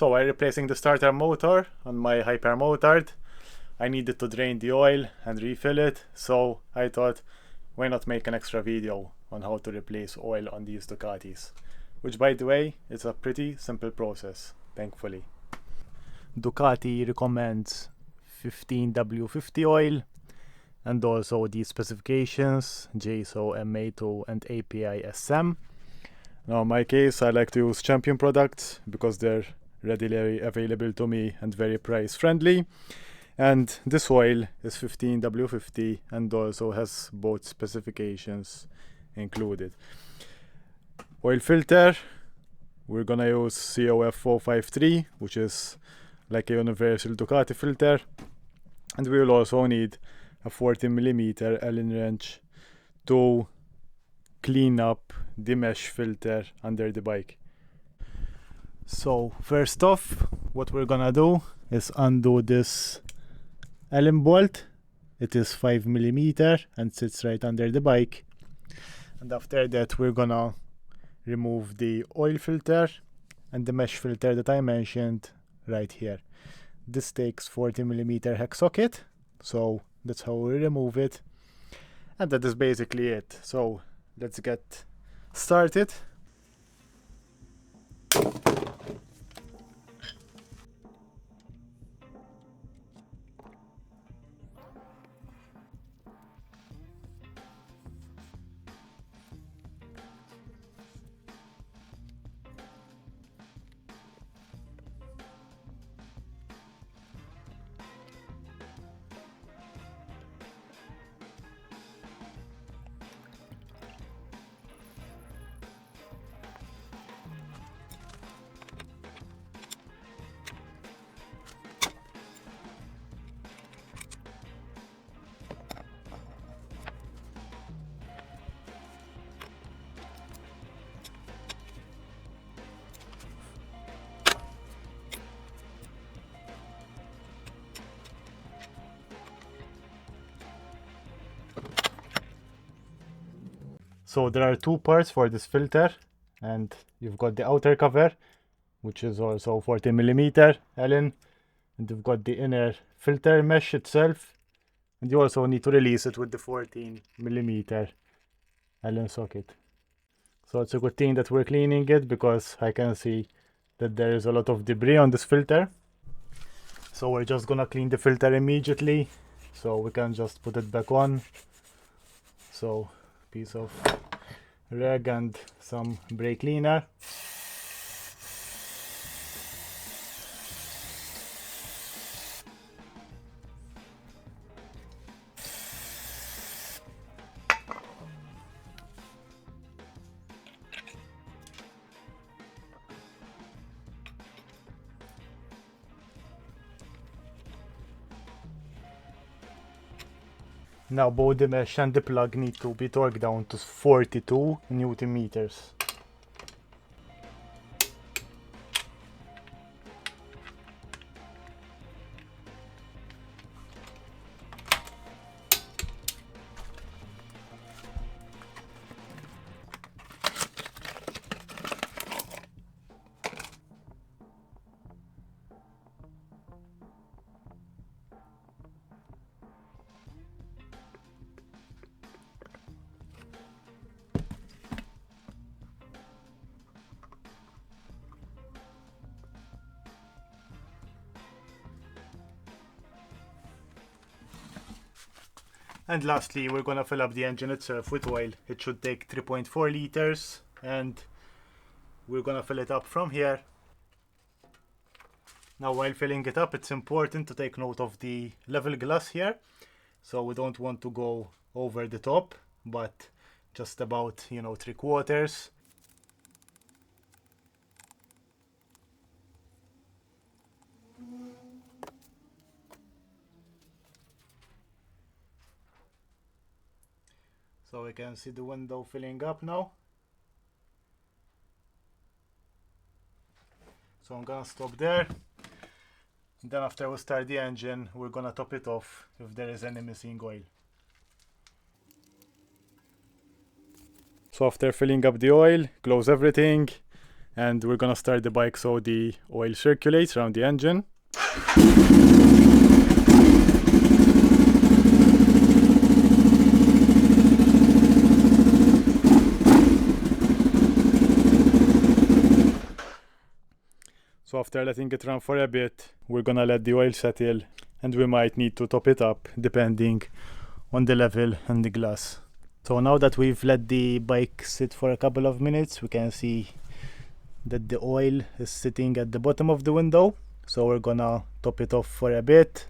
So while replacing the starter motor on my Hypermotard, I needed to drain the oil and refill it, so I thought, why not make an extra video on how to replace oil on these Ducatis, which by the way is a pretty simple process, thankfully. Ducati recommends 15W50 oil and also the specifications JSO MA2 and API SM. Now in my case I like to use Champion products because they're readily available to me and very price friendly, and this oil is 15W50 and also has both specifications included. Oil filter, we're gonna use COF453, which is like a universal Ducati filter, and we will also need a 40mm Allen wrench to clean up the mesh filter under the bike. So first off, what we're gonna do is undo this Allen bolt. It is 5mm and sits right under the bike, and after that we're gonna remove the oil filter and the mesh filter that I mentioned right here. This takes 40mm hex socket, so that's how we remove it, and that is basically it. So let's get started. So there are two parts for this filter, and you've got the outer cover, which is also 40mm Allen, and you've got the inner filter mesh itself, and you also need to release it with the 14mm Allen socket. So it's a good thing that we're cleaning it, because I can see that there is a lot of debris on this filter. So we're just gonna clean the filter immediately, so we can just put it back on. So piece of rag and some brake cleaner. Now both the mesh and the plug need to be torqued down to 42 Newton meters. And lastly, we're gonna fill up the engine itself with oil. It should take 3.4 liters, and we're gonna fill it up from here. Now while filling it up, it's important to take note of the level glass here. So we don't want to go over the top, but just about, 3/4. So we can see the window filling up now. So I'm gonna stop there. And then after we start the engine, we're gonna top it off if there is any missing oil. So after filling up the oil, close everything, and we're gonna start the bike so the oil circulates around the engine. So after letting it run for a bit, we're gonna let the oil settle, and we might need to top it up depending on the level and the glass. So now that we've let the bike sit for a couple of minutes, we can see that the oil is sitting at the bottom of the window. So we're gonna top it off for a bit.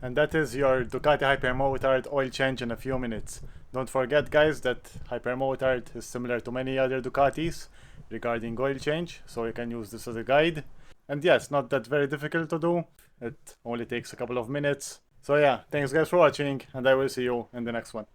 And that is your Ducati Hypermotard oil change in a few minutes. Don't forget guys that Hypermotard is similar to many other Ducatis regarding oil change, so you can use this as a guide. And yeah, it's not that very difficult to do. It only takes a couple of minutes. So yeah, thanks guys for watching, and I will see you in the next one.